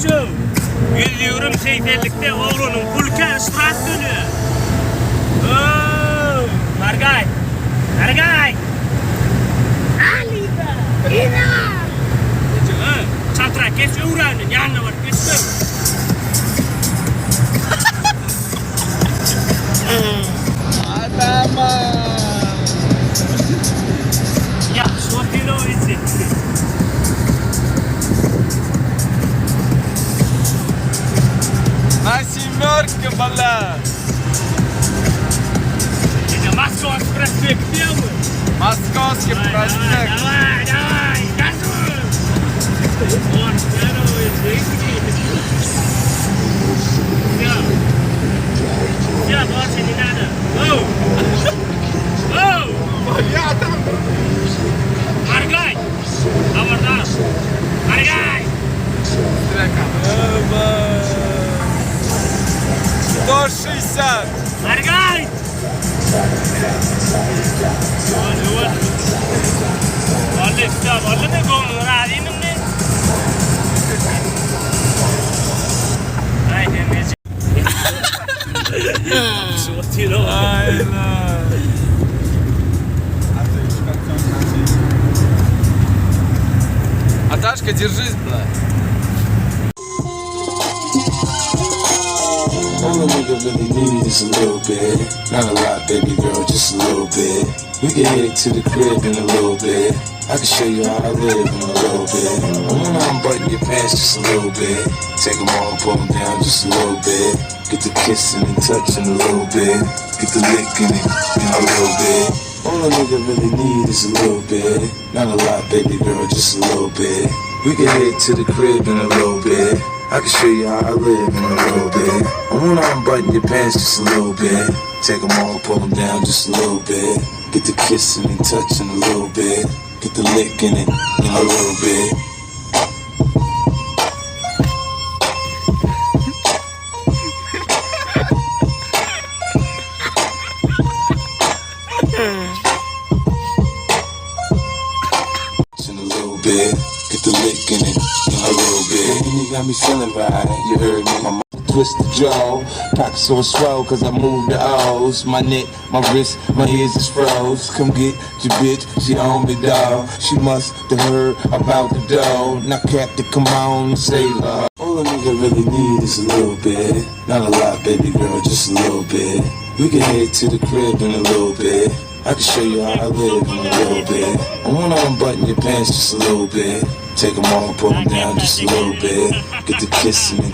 Şu Gülüyorum seyfellikte oğlunun kulken ıstırak dönüyor. Oo, Margay. Margay. Aliba. İna. Çatrak geç uğranın yanına var. Geçme. Adama. Ya sotilo için. На семерке, бля. Это Московский проспект Белый. Московский проспект. Давай, давай, газуй. Вот, здоровый, дыхни. Все. Все, больше не надо. Оу. Оу. Я там. Моргай. Авардан. Моргай. 160. Моргай. Вот. Olha, все, olha ne konu radinin ne? Ay demeci. Sotilo. Aynen. Аташка, держись, бля. All a nigga really need is a little bit. Not a lot, baby girl, just a little bit. We can head to the crib in a little bit. I can show you how I live in a little bit. I wanna unbutton your pants just a little bit. Take them all, pull them down just a little bit. Get the kissing and touching a little bit. Get the licking it in a little bit. All a nigga really need is a little bit. Not a lot, baby girl, just a little bit. We can head to the crib in a little bit. I can show you how I live in a little bit. I wanna unbutton your pants just a little bit. Take them all, pull them down just a little bit. Get the kissing and touching a little bit. Get the licking it in a little bit. In a little bit. Get the licking it in a little bit. And you got me feeling right, you heard me. My mouth twist the jaw, pockets so swell cause I moved the O's. My neck, my wrist, my ears is froze. Come get your bitch, she on me, dawg. She must have heard about the dough. Now Captain, come on and save her. All a nigga really need is a little bit. Not a lot, baby girl, just a little bit. We can head to the crib in a little bit. I can show you how I live in a little bit. I wanna unbutton your pants just a little bit. Take them all, pull them down just a little bit. Get the kissing and